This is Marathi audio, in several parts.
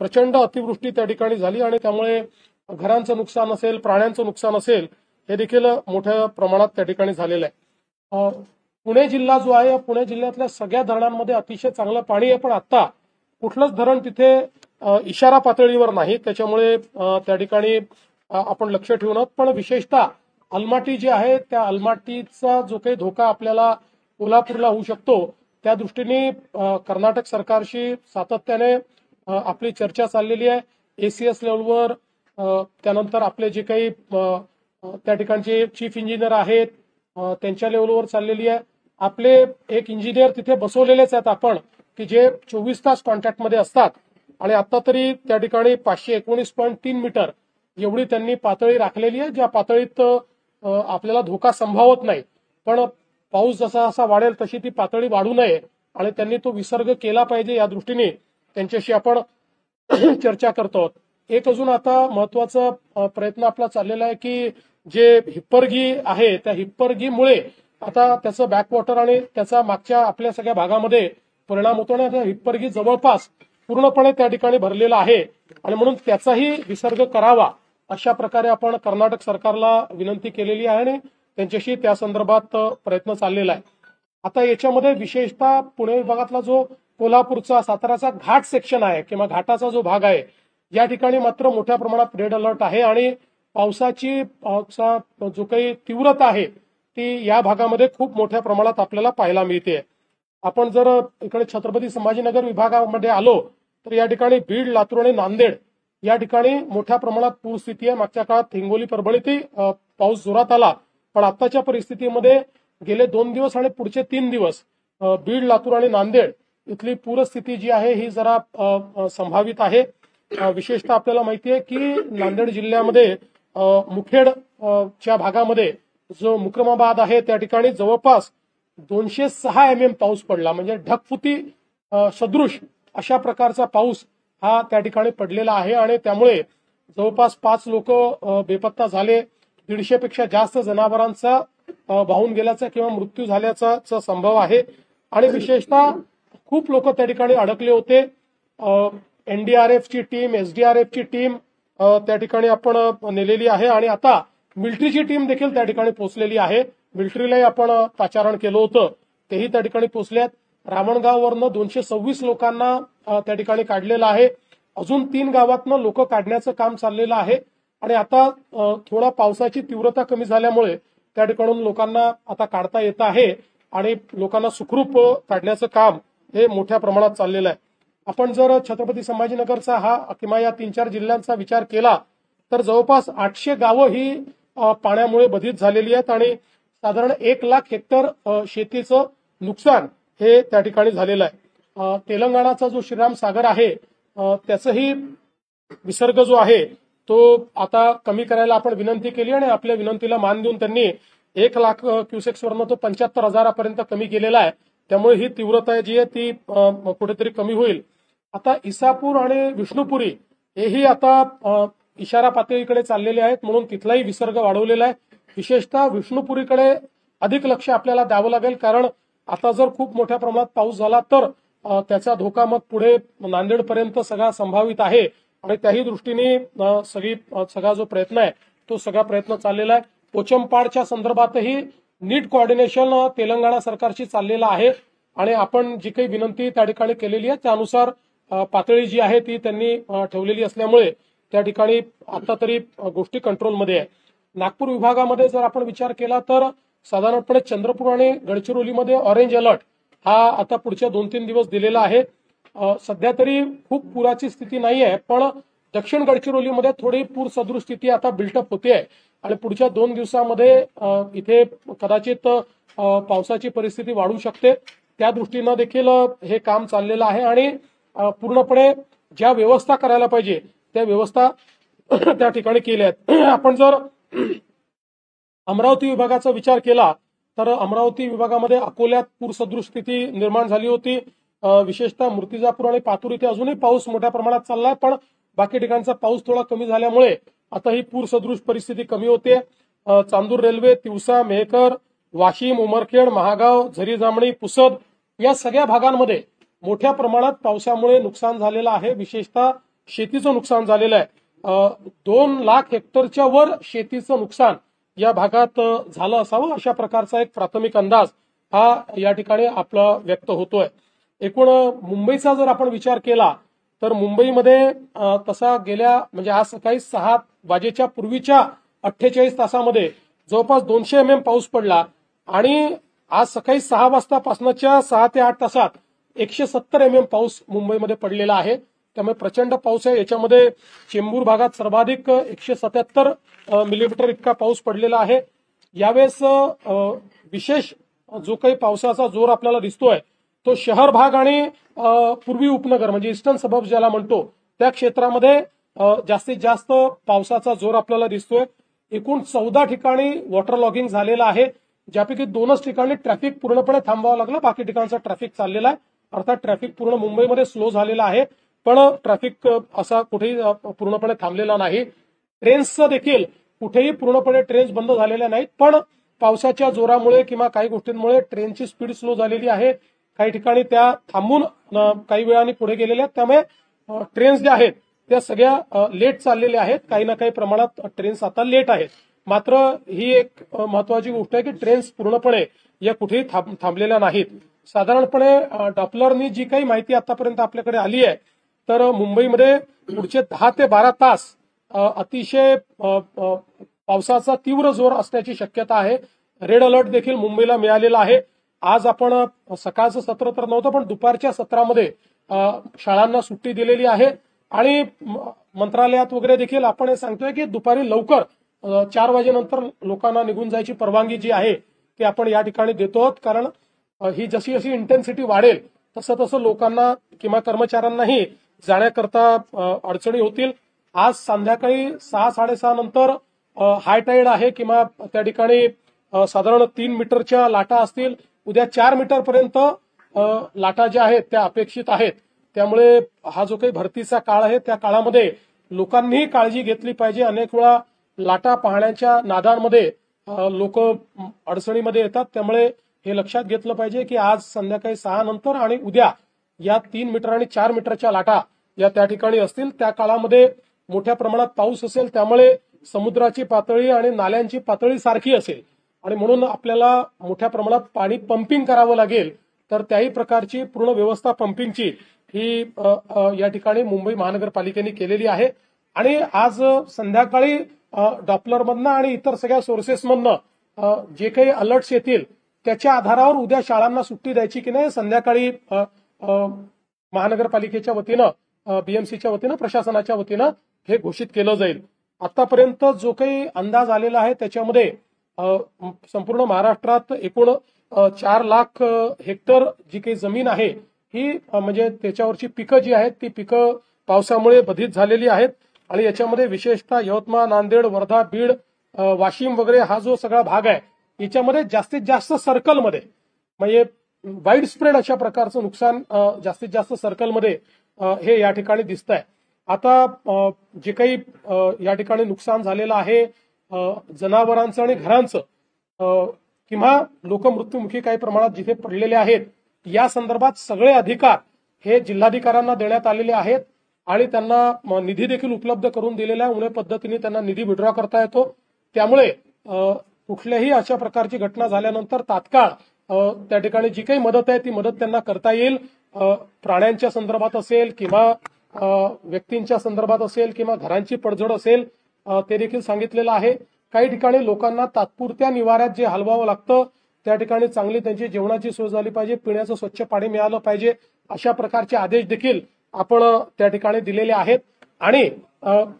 प्रचंड अतिवृष्टी त्या ठिकाणी झाली आणि त्यामुळे घरांचं नुकसान असेल, प्राण्यांचं नुकसान असेल, हे देखील मोठ्या प्रमाणात त्या ठिकाणी झालेलं आहे। पुणे जिल्हा जो आहे, पुणे जिल्ह्यातल्या सगळ्या धरणांमध्ये अतिशय चांगलं पाणी आहे, पण आता कुठलंच धरण तिथे इशारा पातळीवर नाही, त्याच्यामुळे त्या ठिकाणी आपण लक्ष ठेवून, पण विशेषतः अलमाटी जी आहे त्या अलमाटीचा जो काही धोका आपल्याला कोल्हापूरला होऊ शकतो त्या दृष्टीने कर्नाटक सरकारशी सातत्याने आपली चर्चा चाललेली आहे। एसीएस लेवलवर, त्यानंतर आपले जे काही त्या ठिकाणचे चीफ इंजिनियर आहेत त्यांच्या लेवलवर चाललेली आहे। आपले एक इंजिनियर तिथे बसवलेलेच आहेत आपण, की जे 24 तास कॉन्टॅक्टमध्ये असतात आणि आता तरी त्या ठिकाणी 519.3 मीटर एवढी त्यांनी पातळी राखलेली आहे, ज्या पातळीत आपल्याला धोका संभावत नाही, पण पाऊस जसा जसा वाढेल तशी ती पातळी वाढू नये आणि त्यांनी तो विसर्ग केला पाहिजे या दृष्टीने त्यांच्याशी आपण चर्चा करतो आहोत। एक अजून आता महत्वाचा प्रयत्न आपला चाललेला आहे की जे हिप्परगी आहे त्या हिप्परगीमुळे आता त्याचं बॅकवॉटर आणि त्याचा मागच्या आपल्या सगळ्या भागामध्ये परिणाम होतो आणि हिप्परगी जवळपास पूर्णपणे त्या ठिकाणी भरलेला आहे आणि म्हणून त्याचाही विसर्ग करावा अशा प्रकारे आपण कर्नाटक सरकारला विनंती केलेली आहे आणि त्यांच्याशी त्या संदर्भात प्रयत्न चाललेला आहे। आता याच्यामध्ये विशेषतः पुणे विभागातला जो कोल्हापूरचा साताराचा घाट सेक्शन आहे किंवा घाटाचा जो भाग आहे या ठिकाणी मात्र मोठ्या प्रमाणात रेड अलर्ट आहे आणि पावसाची जो काही तीव्रता आहे ती या भागामध्ये खूप मोठ्या प्रमाणात आपल्याला पाहायला मिळते। आपण जर इकडे छत्रपती संभाजीनगर विभागामध्ये आलो तर या ठिकाणी बीड, लातूर आणि नांदेड या ठिकाणी मोठ्या प्रमाणात पूरस्थिती आहे। मागच्या काळात हिंगोली, परभणीतही पाऊस जोरात आला, पण आताच्या परिस्थितीमध्ये गेले 2 दिवस आणि पुढचे 3 दिवस बीड, लातूर आणि नांदेड इथली पूरस्थिती जी आहे ही जरा संभावित आहे। विशेषतः आपल्याला माहिती आहे की नांदेड जिल्ह्यामध्ये मुखेड च्या भागामध्ये जो मुक्रमाबाद आहे त्या ठिकाणी जवळपास 206 mm पाऊस पडला, म्हणजे ढगफुटी सदृश अशा प्रकारचा पाऊस हा त्या ठिकाणी पडलेला आहे आणि त्यामुळे जवळपास 5 लोक बेपत्ता झाले, 150 पेक्षा जास्त जनावरांचा वाहून गेल्याचा किंवा मृत्यू झाल्याचा संभव आहे आणि विशेषतः खूप लोक त्या ठिकाणी अडकले होते। एनडीआरएफची टीम, एसडीआरएफची टीम त्या ठिकाणी आपण नेलेली आहे आणि आता मिलिटरीची टीम देखील त्या ठिकाणी पोहोचलेली आहे। मिलिटरीलाही आपण पाचारण केलं होतं, तेही त्या ठिकाणी पोहोचल्यात। रावणगाववरनं 226 लोकांना त्या ठिकाणी काढलेलं आहे, अजून 3 गावातनं लोक काढण्याचं काम चाललेलं आहे आणि आता थोडा पावसाची तीव्रता कमी झाल्यामुळे त्या ठिकाणून लोकांना आता काढता येत आहे आणि लोकांना सुखरूप काढण्याचं काम हे मोठ्या प्रमाणात चाललेलं आहे। आपण जर छत्रपती संभाजीनगरचा हा किंवा या 3-4 जिल्ह्यांचा विचार केला तर जवळपास 800 गावं ही पाण्यामुळे बाधित झालेली आहेत आणि साधारण 1 लाख हेक्टर शेतीचं नुकसान हे त्या ठिकाणी झालेलं आहे। तेलंगणाचा जो श्रीराम सागर आहे त्याचाही विसर्ग जो आहे तो आता कमी करायला आपण विनंती केली आणि आपल्या विनंतीला मान देऊन त्यांनी 1 लाख क्युसेक्सवरनं तो 75,000 कमी केलेला आहे, त्यामुळे ही तीव्रता जी आहे ती कुठेतरी कमी होईल। आता इसापूर आणि विष्णुपुरी हेही आता इशारा पातळीकडे चाललेले आहेत, म्हणून तिथलाही विसर्ग वाढवलेला आहे। विशेषतः विष्णुपुरीकडे अधिक लक्ष आपल्याला द्यावं लागेल, कारण आता जर खूप मोठ्या प्रमाणात पाऊस झाला तर त्याचा धोका मग पुढे नांदेडपर्यंत सगळा संभावित आहे आणि त्याही दृष्टीने सगळा जो प्रयत्न आहे तो सगळा प्रयत्न चाललेला आहे। पोचमपाडच्या संदर्भातही नीट कोऑर्डिनेशन तेलंगणा सरकारशी चाललेलं आहे आणि आपण जी काही विनंती त्या ठिकाणी केलेली आहे त्यानुसार पातळी जी आहे ती त्यांनी ठेवलेली असल्यामुळे त्या ठिकाणी आता तरी गोष्टी कंट्रोलमध्ये आहे। नागपूर विभागामध्ये जर आपण विचार केला तर साधारणपणे चंद्रपूर आणि गडचिरोलीमध्ये ऑरेंज अलर्ट हा आता पुढच्या 2-3 दिवस दिलेला आहे। सध्या तरी खूप पुराची स्थिती नाही आहे, पण दक्षिण गडचिरोलीमध्ये थोडी पूर सदृश स्थिती आता बिल्टअप होते आहे आणि पुढच्या 2 दिवसामध्ये इथे कदाचित पावसाची परिस्थिती वाढू शकते। त्या दृष्टीनं देखील हे काम चाललेलं आहे आणि पूर्णपणे ज्या व्यवस्था करायला पाहिजे त्या व्यवस्था त्या ठिकाणी केल्या आहेत। आपण जर अमरावती विभागाचा विचार केला तर अमरावती विभागामध्ये अकोल्यात पूर सदृश स्थिती निर्माण झाली होती। विशेषतः मूर्तिजापूर आणि पातूर इथे अजूनही पाऊस मोठ्या प्रमाणात चाललाय, पण बाकी ठिकाणचा पाऊस थोडा कमी झाल्यामुळे आता ही पूर सदृश परिस्थिती कमी होते। चांदूर रेल्वे, तिवसा, मेहकर, वाशिम, उमरखेड, महागाव, झरी जामणी, पुसद या सगळ्या भागांमध्ये मोठ्या प्रमाणात पावसामुळे नुकसान झालेलं आहे। विशेषतः शेतीचं नुकसान झालेलं आहे. 2 लाख हेक्टरच्या वर शेतीचं नुकसान या भागात झालं असावं अशा प्रकारचा एक प्राथमिक अंदाज हा या ठिकाणी आपला व्यक्त होतोय. एकूण मुंबईचा जर आपण विचार केला तर मुंबईमध्ये तसा गेल्या म्हणजे आज सकाळी 6 वाजेच्या पूर्वीच्या 48 तासामध्ये जवळपास 200 mm पाऊस पडला आणि आज सकाळी 6 वाजतापासूनच्या 6 ते 8 तासात 170 mm पाऊस मुंबईमध्ये पडलेला आहे. त्यामुळे प्रचंड पाऊस आहे. याच्यामध्ये चेंबूर भागात सर्वाधिक 177 मिलीमीटर इतका पाऊस पडलेला आहे. यावेळेस विशेष जो काही पावसाचा जोर आपल्याला दिसतोय तो शहर भाग आणि पूर्वी उपनगर म्हणजे ईस्टर्न सबर्ब्स ज्याला म्हणतो त्या क्षेत्रामध्ये जास्तीत जास्त पावसाचा जोर आपल्याला दिसतोय. एकूण 14 ठिकाणी वॉटर लॉगिंग झालेलं आहे, ज्यापैकी 2च ठिकाणी ट्रॅफिक पूर्णपणे थांबवावं लागलं. बाकी ठिकाणचा ट्रॅफिक चाललेला आहे. अर्थात ट्रॅफिक पूर्ण मुंबईमध्ये स्लो झालेला आहे, पण ट्रॅफिक असा कुठेही पूर्णपणे थांबलेला नाही. ट्रेन्सचं देखील कुठेही पूर्णपणे ट्रेन्स बंद झालेल्या नाहीत, पण पावसाच्या जोरामुळे किंवा काही गोष्टींमुळे ट्रेनची स्पीड स्लो झालेली आहे. काही ठिकाणी त्या थांबून काही वेळाने पुढे गेलेल्या आहेत. त्यामुळे ट्रेन्स ज्या आहेत त्या सगळ्या लेट चाललेल्या आहेत. काही ना काही प्रमाणात ट्रेन्स आता लेट आहेत. मात्र ही एक महत्वाची गोष्ट आहे की ट्रेन्स पूर्णपणे या कुठेही थांबलेल्या नाहीत. साधारणपणे डॉपलरनी जी काही माहिती आतापर्यंत आपल्याकडे आली आहे तर मुंबईमध्ये पुढचे 10 ते 12 तास अतिशय पावसाचा तीव्र जोर असण्याची शक्यता आहे. रेड अलर्ट देखील मुंबईला मिळालेला आहे. आज आपण सकाळचं सत्र तर नव्हतं, पण दुपारच्या सत्रामध्ये शाळांना सुट्टी दिलेली आहे आणि मंत्रालयात वगैरे देखील आपण हे सांगतोय की दुपारी लवकर 4 वाजेनंतर लोकांना निघून जायची परवानगी जी आहे ती आपण या ठिकाणी देतो आहोत. कारण ही जशी जशी इंटेन्सिटी वाढेल तसं तसं लोकांना किंवा कर्मचाऱ्यांनाही जाण्याकरता अडचणी होतील. आज संध्याकाळी 6-6:30 नंतर हाय टाईड आहे किंवा त्या ठिकाणी साधारण 3 मीटरच्या लाटा असतील. उद्या 4 मीटर पर्यंत लाटा ज्या आहेत त्या अपेक्षित आहेत. त्यामुळे हा जो काही भरतीचा काळ आहे त्या काळामध्ये लोकांनीही काळजी घेतली पाहिजे. अनेक वेळा लाटा पाहण्याच्या नादांमध्ये लोक अडचणीमध्ये येतात. त्यामुळे हे लक्षात घेतलं पाहिजे की आज संध्याकाळी 6 नंतर आणि उद्या या 3 मीटर आणि 4 मीटरच्या लाटा या त्या ठिकाणी असतील. त्या काळामध्ये मोठ्या प्रमाणात पाऊस असेल, त्यामुळे समुद्राची पातळी आणि नाल्यांची पातळी सारखी असेल आणि म्हणून आपल्याला मोठ्या प्रमाणात पाणी पंपिंग करावं लागेल. तर त्याही प्रकारची पूर्ण व्यवस्था पंपिंगची ही या ठिकाणी मुंबई महानगरपालिकेने केलेली आहे. आणि आज संध्याकाळी डॉपलरमधनं आणि इतर सगळ्या सोर्सेसमधनं जे काही अलर्ट्स येतील त्याच्या आधारावर उद्या शाळांना सुट्टी द्यायची की नाही संध्याकाळी महानगरपालिकेच्या वतीनं बीएमसीच्या वतीनं प्रशासनाच्या वतीनं हे घोषित केलं जाईल. आतापर्यंत जो काही अंदाज आलेला आहे त्याच्यामध्ये संपूर्ण महाराष्ट्रात एकूण 4 लाख हेक्टर जी काही जमीन आहे ही म्हणजे त्याच्यावरची पिकं जी आहेत ती पिकं पावसामुळे बाधित झालेली आहेत. आणि याच्यामध्ये विशेषतः यवतमाळ, नांदेड, वर्धा, बीड, वाशिम वगैरे हा जो सगळा भाग आहे याच्यामध्ये जास्तीत जास्त सर्कलमध्ये म्हणजे वाईड स्प्रेड अशा प्रकारचं नुकसान जास्तीत जास्त सर्कलमध्ये हे या ठिकाणी दिसत आहे. आता जे काही या ठिकाणी नुकसान झालेलं आहे जनावरांचं आणि घरांचं किंवा लोक मृत्युमुखी काही प्रमाणात जिथे पडलेले आहेत या संदर्भात सगळे अधिकार हे जिल्हाधिकाऱ्यांना देण्यात आलेले आहेत आणि त्यांना निधी देखील उपलब्ध करून दिलेला आहे. उन्हे पद्धतीने त्यांना निधी विड्रॉ करता येतो. त्यामुळे कुठल्याही अशा प्रकारची घटना झाल्यानंतर तात्काळ त्या ठिकाणी जी काही मदत आहे ती मदत त्यांना करता येईल. प्राण्यांच्या संदर्भात असेल किंवा व्यक्तींच्या संदर्भात असेल किंवा घरांची पडझड असेल ते देखील सांगितलेलं आहे. काही ठिकाणी लोकांना तात्पुरत्या निवाऱ्यात जे हलवावं लागतं त्या ठिकाणी चांगली त्यांची जेवणाची सोय झाली पाहिजे, पिण्याचं स्वच्छ पाणी मिळालं पाहिजे अशा प्रकारचे आदेश देखील आपण त्या ठिकाणी दिलेले आहेत. आणि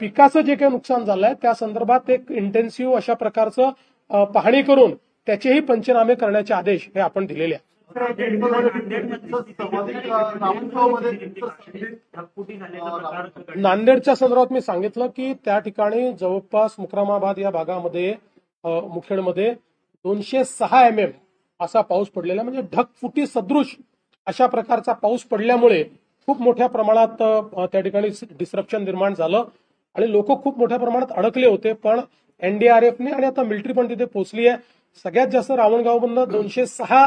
पिकाचं जे काही नुकसान झालंय त्या संदर्भात एक इंटेन्सिव्ह अशा प्रकारचं पाहणी करून त्याचेही पंचनामे करण्याचे आदेश हे आपण दिलेले आहेत. नांदेडच्या संदर्भात मी सांगितलं की त्या ठिकाणी जवळपास मुक्रामाबाद या भागामध्ये मुखेडमध्ये 206 mm असा पाऊस पडलेला म्हणजे ढगफुटी सदृश अशा प्रकारचा पाऊस पडल्यामुळे खूप मोठ्या प्रमाणात त्या ठिकाणी डिस्रप्शन निर्माण झालं आणि लोक खूप मोठ्या प्रमाणात अडकले होते. पण एनडीआरएफने आणि आता मिलिटरी पण तिथे पोहोचली आहे. सगळ्यात जास्त रावणगावमधनं 206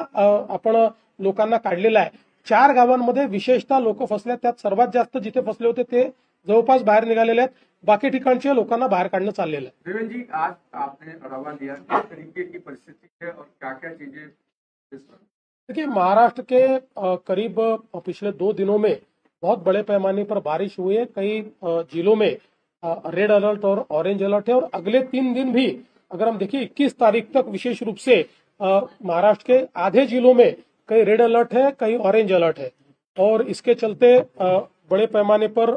आपण लोकांना काढलेलं आहे. 4 गावांमध्ये विशेषतः लोक फसले, त्यात सर्वात जास्त जिथे फसले होते ते जवळपास बाहेर निघालेले आहेत, बाकी ठिकाणचे लोकांना बाहर काढणं चाललेलं है। देवेंद्र जी, आज आपने रवा लिया, किस तरीके की परिस्थिति है और क्या क्या चीजें? देखिए, महाराष्ट्र के करीब पिछले 2 दिनों में बहुत बड़े पैमाने पर बारिश हुई है। कई जिलों में रेड अलर्ट और ऑरेंज अलर्ट है, और अगले 3 दिन भी अगर हम देखिए 21 तारीख तक विशेष रूप से महाराष्ट्र के आधे जिलों में कई रेड अलर्ट है, कई ऑरेंज अलर्ट है, और इसके चलते बड़े पैमाने पर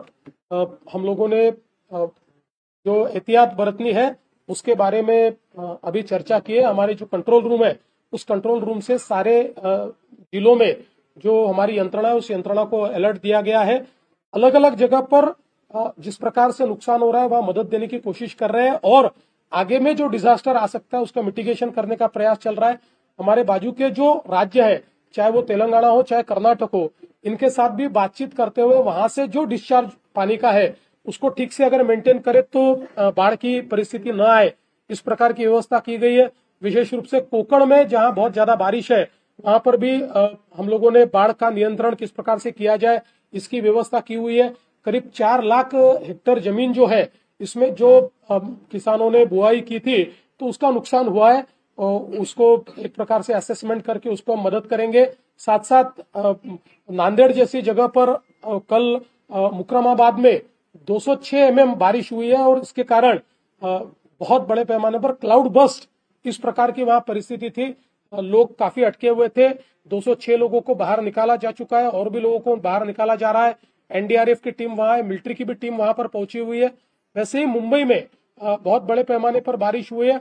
हम लोगों ने जो एहतियात बरतनी है उसके बारे में अभी चर्चा की है। हमारे जो कंट्रोल रूम है, उस कंट्रोल रूम से सारे जिलों में जो हमारी यंत्रणा है उस यंत्रणा को अलर्ट दिया गया है। अलग अलग जगह पर जिस प्रकार से नुकसान हो रहा है वहां मदद देने की कोशिश कर रहे हैं, और आगे में जो डिजास्टर आ सकता है उसका मिटिगेशन करने का प्रयास चल रहा है। हमारे बाजू के जो राज्य है, चाहे वो तेलंगाना हो चाहे कर्नाटक हो, इनके साथ भी बातचीत करते हुए वहां से जो डिस्चार्ज पानी का है उसको ठीक से अगर मेंटेन करे तो बाढ़ की परिस्थिति न आए, इस प्रकार की व्यवस्था की गई है। विशेष रूप से कोकण में जहां बहुत ज्यादा बारिश है वहां पर भी हम लोगों ने बाढ़ का नियंत्रण किस प्रकार से किया जाए इसकी व्यवस्था की हुई है। करीब 4 लाख हेक्टेयर जमीन जो है, इसमें जो किसानों ने बुआई की थी तो उसका नुकसान हुआ है, उसको एक प्रकार से असेसमेंट करके उसको हम मदद करेंगे। साथ साथ नांदेड़ जैसी जगह पर कल मुकरमाबाद में 206 mm बारिश हुई है, और इसके कारण बहुत बड़े पैमाने पर क्लाउड बस्ट इस प्रकार की वहां परिस्थिति थी। लोग काफी अटके हुए थे। 206 लोगों को बाहर निकाला जा चुका है, और भी लोगों को बाहर निकाला जा रहा है। एनडीआरएफ की टीम वहां है, मिलिट्री की भी टीम वहां पर पहुंची हुई है। वैसे ही मुंबई में बहुत बड़े पैमाने पर बारिश हुई है।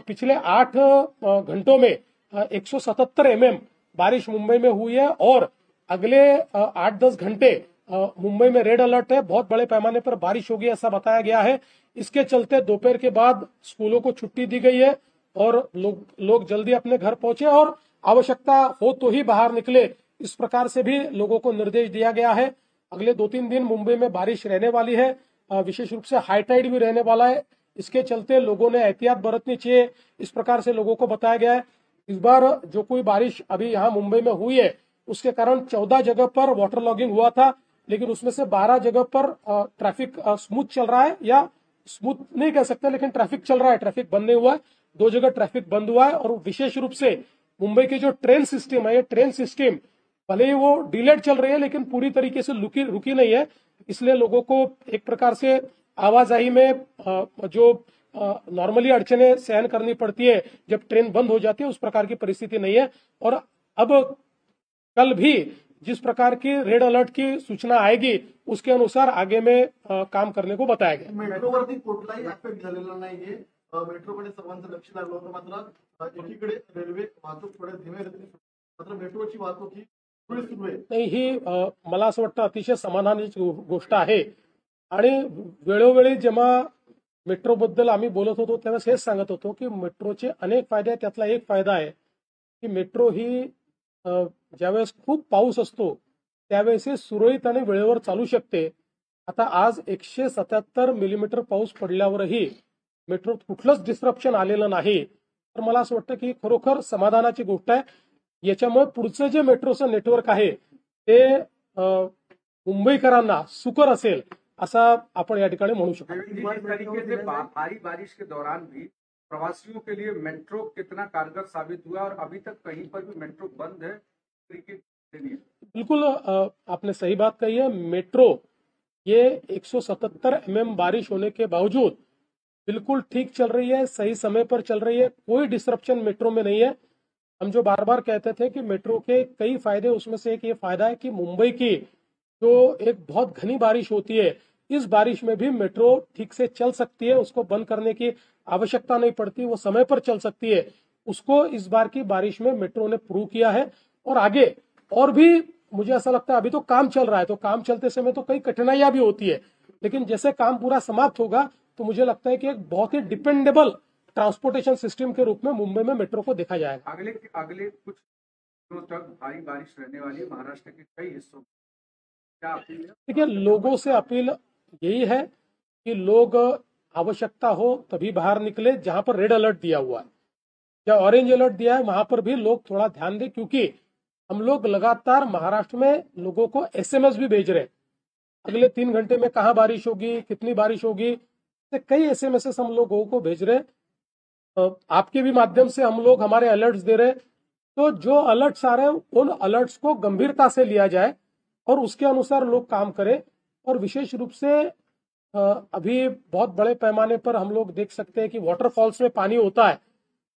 पिछले 8 घंटों में 177 mm बारिश मुंबई में हुई है, और अगले 8-10 घंटे मुंबई में रेड अलर्ट है। बहुत बड़े पैमाने पर बारिश होगी ऐसा बताया गया है। इसके चलते दोपहर के बाद स्कूलों को छुट्टी दी गई है, और लोग जल्दी अपने घर पहुंचे, और आवश्यकता हो तो ही बाहर निकले, इस प्रकार से भी लोगों को निर्देश दिया गया है। अगले 2-3 दिन मुंबई में बारिश रहने वाली है, विशेष रूप से हाई टाइड भी रहने वाला है। इसके चलते लोगों ने एहतियात बरतनी चाहिए, इस प्रकार से लोगों को बताया गया है। इस बार जो कोई बारिश अभी यहाँ मुंबई में हुई है उसके कारण 14 जगह पर वाटर लॉगिंग हुआ था, लेकिन उसमें से 12 जगह पर ट्रैफिक स्मूथ चल रहा है, या स्मूथ नहीं कह सकते लेकिन ट्रैफिक चल रहा है, ट्रैफिक बंद नहीं हुआ है। 2 जगह ट्रैफिक बंद हुआ है, और विशेष रूप से मुंबई की जो ट्रेन सिस्टम है, ये ट्रेन सिस्टम भले ही वो डिलेड चल रही है लेकिन पूरी तरीके से रुकी नहीं है। इसलिए लोगों को एक प्रकार से आवाजाही में जो नॉर्मली अड़चने सहन करनी पड़ती है जब ट्रेन बंद हो जाती है, उस प्रकार की परिस्थिति नहीं है। और अब कल भी जिस प्रकार की रेड अलर्ट की सूचना आएगी उसके अनुसार आगे में काम करने को बताया गया। मेट्रोवरती कुठलाही एफेक्ट झालेला नाहीये। मेट्रोकडे सर्वांचं लक्ष लागलं होतं, मात्र एकीकडे रेल्वे वाहतूक थोड्या धीमे गतीने, मात्र मेट्रोची वाहतूक ही सुरू आहे। नाही, ही मला असं वाटतं अतिशय समाधानाची गोष्ट आहे। आणि वेळोवेळी जेव्हा मेट्रोबद्दल आम्ही बोलत होतो तेव्हा हेच सांगत होतो की मेट्रोचे अनेक फायदे आहेत। त्यातला एक फायदा आहे की मेट्रो ही ज्यावेळेस खूप पाऊस असतो त्यावेळेस सुरळीत आणि वेळेवर चालू शकते। आता आज 177 मिलीमीटर पाऊस पडल्यावरही मेट्रोत कुठलंच डिस्ट्रप्शन आलेलं नाही, तर मला असं वाटतं की खरोखर समाधानाची गोष्ट आहे। याच्यामुळे पुढचं जे मेट्रोचं नेटवर्क आहे ते मुंबईकरांना सुकर असेल असा आपण या ठिकाणी म्हणू शकतो। इस तरीके से भारी बारिश के दौरान भी प्रवासियों के लिए मेट्रो कितना कारगर साबित हुआ, और अभी तक कहीं पर भी मेट्रो बंद है बिल्कुल आपने सही बात कही है। मेट्रो ये 177 mm बारिश होने के बावजूद बिल्कुल ठीक चल रही है, सही समय पर चल रही है, कोई डिस्ट्रप्शन मेट्रो में नहीं है। हम जो बार बार कहते थे कि मेट्रो के कई फायदे, उसमें से एक ये फायदा है कि मुंबई की जो एक बहुत घनी बारिश होती है, इस बारिश में भी मेट्रो ठीक से चल सकती है, उसको बंद करने की आवश्यकता नहीं पड़ती, वो समय पर चल सकती है। उसको इस बार की बारिश में मेट्रो ने प्रूव किया है। और आगे और भी मुझे ऐसा लगता है, अभी तो काम चल रहा है, तो काम चलते समय तो कई कठिनाइयां भी होती है, लेकिन जैसे काम पूरा समाप्त होगा तो मुझे लगता है कि एक बहुत ही डिपेंडेबल ट्रांसपोर्टेशन सिस्टम के रूप में मुंबई में मेट्रो को देखा जाएगा। अगले कुछ दिनों तक भारी बारिश रहने वाली है महाराष्ट्र के कई हिस्सों में, क्या अपील है? देखिए, लोगों से अपील यही है कि लोग आवश्यकता हो तभी बाहर निकले। जहां पर रेड अलर्ट दिया हुआ है या ऑरेंज अलर्ट दिया है वहां पर भी लोग थोड़ा ध्यान दें, क्योंकि हम लोग लगातार महाराष्ट्र में लोगों को एसएमएस भी भेज रहे हैं, अगले 3 घंटे में कहाँ बारिश होगी, कितनी बारिश होगी, तो कई एसएमएस हम लोगों को भेज रहे हैं। आपके भी माध्यम से हम लोग हमारे अलर्ट्स दे रहे हैं। तो जो अलर्ट्स आ रहे हैं उन अलर्ट्स को गंभीरता से लिया जाए और उसके अनुसार लोग काम करें। और विशेष रूप से अभी बहुत बड़े पैमाने पर हम लोग देख सकते हैं कि वाटरफॉल्स में पानी होता है,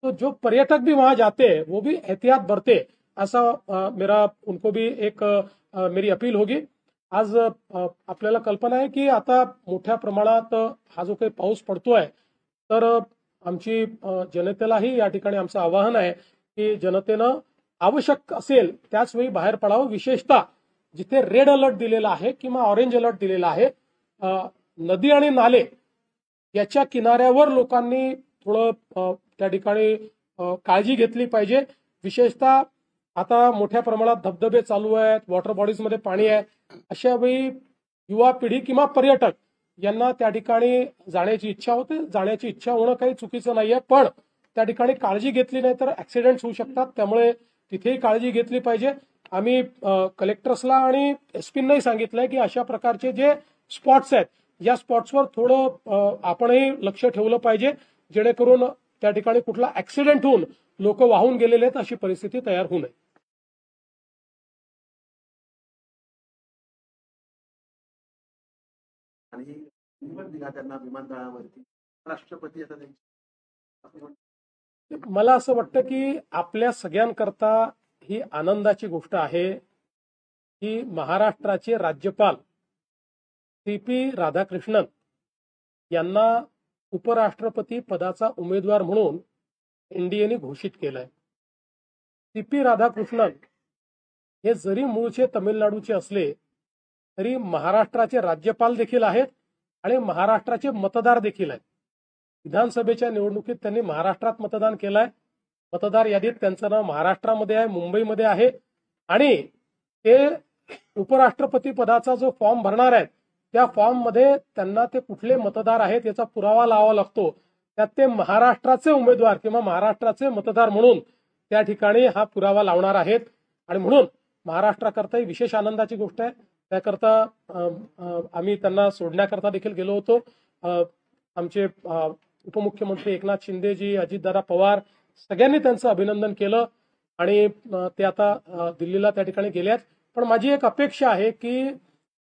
तो जो पर्यटक भी वहां जाते हैं वो भी एहतियात बरते, ऐसा मेरा उनको भी एक मेरी अपील होगी। आज आपल्याला कल्पना आहे की आता मोठ्या प्रमाणात हा जो काही पाऊस पडतोय, तर आमची जनतेलाही या ठिकाणी आमचं आवाहन आहे की जनतेनं आवश्यक असेल त्याच वेळी बाहेर पडावं। विशेषतः जिथे रेड अलर्ट दिलेला आहे किंवा ऑरेंज अलर्ट दिलेला आहे, नदी आणि नाले याच्या किनाऱ्यावर लोकांनी थोडं त्या ठिकाणी काळजी घेतली पाहिजे। विशेषतः आता मोठ्या प्रमाणात धबधबे चालू आहेत, वॉटर बॉडीजमध्ये पाणी आहे, अशा वेळी युवा पिढी किंवा पर्यटक यांना त्या ठिकाणी जाण्याची इच्छा होते। जाण्याची इच्छा होणं काही चुकीचं नाहीये, पण त्या ठिकाणी काळजी घेतली नाही तर ऍक्सिडेंट्स होऊ शकतात, त्यामुळे तिथेही काळजी घेतली पाहिजे। आम्ही कलेक्टर्सला आणि एसपींनाही सांगितलंय की अशा प्रकारचे जे स्पॉट्स आहेत या स्पॉट्सवर थोडं आपणही लक्ष ठेवलं पाहिजे, जेणेकरून त्या ठिकाणी कुठला ऍक्सिडेंट होऊन लोक वाहून गेलेले आहेत अशी परिस्थिती तयार होऊ नये। आणि निवड दिला त्यांना विमानतळावरती, राष्ट्रपती आता त्यांची मला असं वाटतं की आपल्या सगळ्यांकरता ही आनंदाची गोष्ट आहे की महाराष्ट्राचे राज्यपाल CP राधाकृष्णन यांना उपराष्ट्रपती पदाचा उमेदवार म्हणून एनडीएने घोषित केलंय। CP राधाकृष्णन हे जरी मूळचे तमिळनाडूचे असले तरी महाराष्ट्राचे राज्यपाल देखील आहेत आणि महाराष्ट्राचे मतदार देखील आहेत। विधानसभेच्या निवडणुकीत त्यांनी महाराष्ट्रात मतदान केलंय, मतदार यादीत त्यांचं नाव महाराष्ट्रामध्ये आहे, मुंबईमध्ये आहे, आणि ते उपराष्ट्रपती पदाचा जो फॉर्म भरणार आहेत त्या फॉर्म मध्ये त्यांना ते कुठले मतदार आहेत याचा पुरावा लावावा लागतो, त्यात ते महाराष्ट्राचे उमेदवार किंवा महाराष्ट्राचे मतदार म्हणून त्या ठिकाणी हा पुरावा लावणार आहेत। आणि म्हणून महाराष्ट्राकरता ही विशेष आनंदाची गोष्ट आहे। त्याकरता आम्ही त्यांना सोडण्याकरता देखील गेलो होतो। आमचे उपमुख्यमंत्री एकनाथ शिंदेजी, अजितदादा पवार सगळ्यांनी त्यांचं अभिनंदन केलं आणि ते आता दिल्लीला त्या ठिकाणी गेलेत। पण माझी एक अपेक्षा आहे की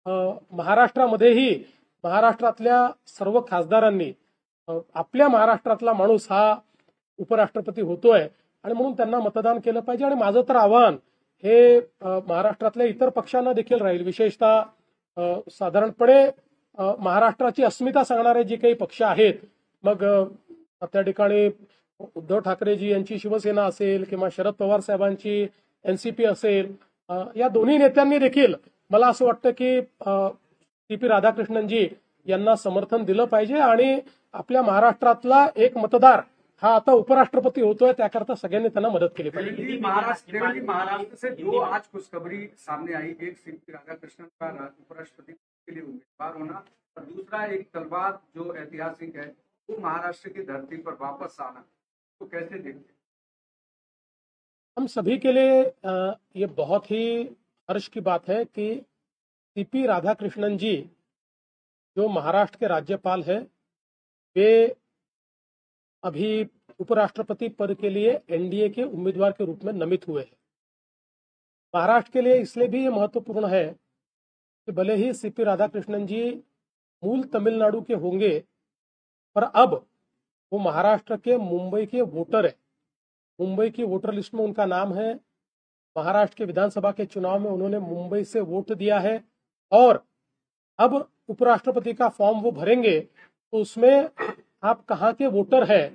महाराष्ट्रामध्येही महाराष्ट्रातल्या सर्व खासदारांनी आपल्या महाराष्ट्रातला माणूस हा उपराष्ट्रपती होतोय आणि म्हणून त्यांना मतदान केलं पाहिजे। आणि माझं तर आव्हान हे महाराष्ट्रातल्या इतर पक्षांना देखील राहील, विशेषतः साधारणपणे महाराष्ट्राची अस्मिता सांगणारे जे काही पक्ष आहेत, मग त्या ठिकाणी उद्धव ठाकरेजी यांची शिवसेना असेल किंवा शरद पवार साहेबांची एनसीपी असेल, या दोन्ही नेत्यांनी देखील मला असं वाटतं की CP राधाकृष्णनजी यांना समर्थन दिलं पाहिजे आणि आपल्या महाराष्ट्रातला एक मतदार हा आता उपराष्ट्रपती होतोय, त्याकरता सगळ्यांनी त्यांना मदत केली पाहिजे। महाराष्ट्र से दो आज खुशखबरी सामने आई, एक CP राधाकृष्णन का उपराष्ट्रपति के लिए उम्मीदवार होना और दूसरा एक तलवार जो ऐतिहासिक है वो महाराष्ट्र की धरती पर वापस आना, तो कैसे देखते हैं? हम सभी के लिए ये बहुत ही हर्ष की बात है कि CP राधाकृष्णन जी जो महाराष्ट्र के राज्यपाल है वे अभी उपराष्ट्रपति पद के लिए एनडीए के उम्मीदवार के रूप में नामित हुए हैं। महाराष्ट्र के लिए इसलिए भी ये महत्वपूर्ण है कि भले ही CP राधाकृष्णन जी मूल तमिलनाडु के होंगे, पर अब वो महाराष्ट्र के मुंबई के वोटर है। मुंबई की वोटर लिस्ट में उनका नाम है, महाराष्ट्र के विधानसभा के चुनाव में उन्होंने मुंबई से वोट दिया है और अब उपराष्ट्रपति का फॉर्म वो भरेंगे तो उसमें आप कहाँ के वोटर है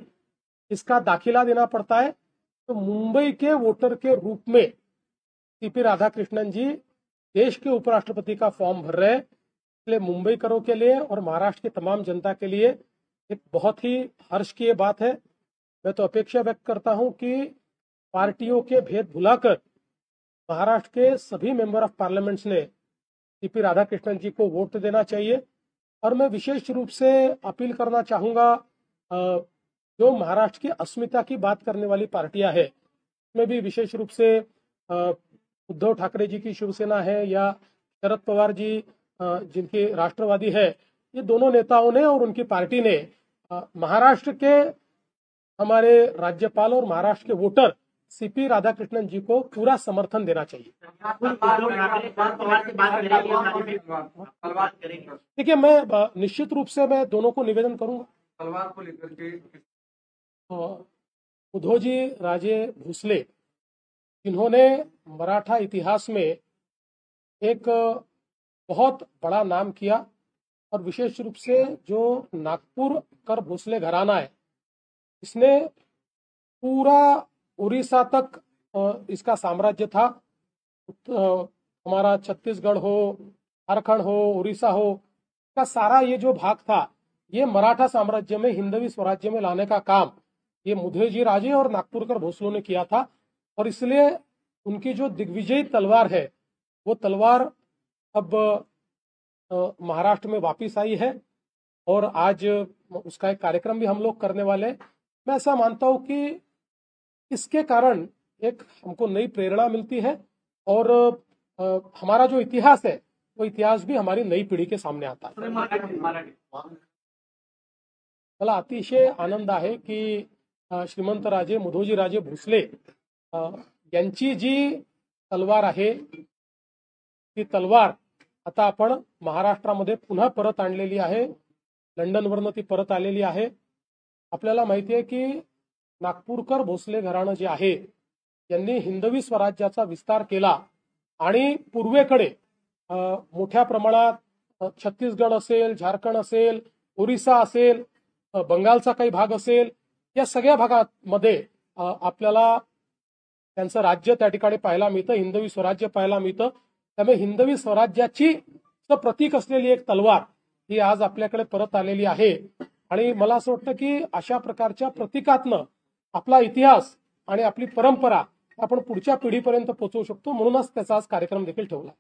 इसका दाखिला देना पड़ता है। तो मुंबई के वोटर के रूप में CP राधाकृष्णन जी देश के उपराष्ट्रपति का फॉर्म भर रहे हैं, इसलिए मुंबईकरों के लिए और महाराष्ट्र की तमाम जनता के लिए एक बहुत ही हर्ष की ये बात है। मैं तो अपेक्षा व्यक्त करता हूं कि पार्टियों के भेद भुलाकर महाराष्ट्र के सभी मेंबर ऑफ पार्लियामेंट्स ने CP राधाकृष्णन जी को वोट देना चाहिए। और मैं विशेष रूप से अपील करना चाहूंगा, जो महाराष्ट्र की अस्मिता की बात करने वाली पार्टियां हैं उसमें भी विशेष रूप से उद्धव ठाकरे जी की शिवसेना है या शरद पवार जी जिनके राष्ट्रवादी है, ये दोनों नेताओं ने और उनकी पार्टी ने महाराष्ट्र के हमारे राज्यपाल और महाराष्ट्र के वोटर सीपी राधाकृष्णन जी को पूरा समर्थन देना चाहिए। देखिए, मैं निश्चित रूप से मैं दोनों को निवेदन करूंगा। तलवार को लेकर के उद्धवजी राजे भोसले, जिन्होंने मराठा इतिहास में एक बहुत बड़ा नाम किया और विशेष रूप से जो नागपुर कर भोसले घराना है, इसने पूरा उड़ीसा तक इसका साम्राज्य था। हमारा छत्तीसगढ़ हो, झारखंड हो, उड़ीसा हो, का सारा ये जो भाग था, ये मराठा साम्राज्य में हिंदवी स्वराज्य में लाने का काम ये मुधेजी राजे और नागपुरकर भोसलों ने किया था। और इसलिए उनकी जो दिग्विजयी तलवार है, वो तलवार अब महाराष्ट्र में वापिस आई है और आज उसका एक कार्यक्रम भी हम लोग करने वाले हैं। मैं ऐसा मानता हूं कि इसके कारण एक हमको नई प्रेरणा मिलती है और हमारा जो इतिहास है, वो इतिहास भी हमारी नई पीढ़ी के सामने आता है। मला अतिशय आनंद आहे की श्रीमंत राजे मुधोजी राजे भोसले यांची जी तलवार आहे, ती तलवार आता आपण महाराष्ट्रामध्ये पुन्हा परत आणलेली आहे। लंडनवरनं ती परत आलेली आहे। आपल्याला माहिती आहे की नागपूरकर भोसले घराणं जे आहे, यांनी हिंदवी स्वराज्याचा विस्तार केला आणि पूर्वेकडे मोठ्या प्रमाणात छत्तीसगड असेल, झारखंड असेल, ओरिसा असेल, बंगालचा काही भाग असेल, या सगळ्या भागामध्ये आपल्याला त्यांचं राज्य त्या ठिकाणी पाहायला मिळतं, हिंदवी स्वराज्य पाहायला मिळतं। त्यामुळे हिंदवी स्वराज्याची प्रतीक असलेली एक तलवार ही आज आपल्याकडे परत आलेली आहे आणि मला असं वाटतं की अशा प्रकारच्या प्रतीकातनं आपला इतिहास आणि आपली परंपरा आपण पुढच्या पिढीपर्यंत पोहोचवू शकतो, म्हणूनच त्याचा आज कार्यक्रम देखील ठेवला।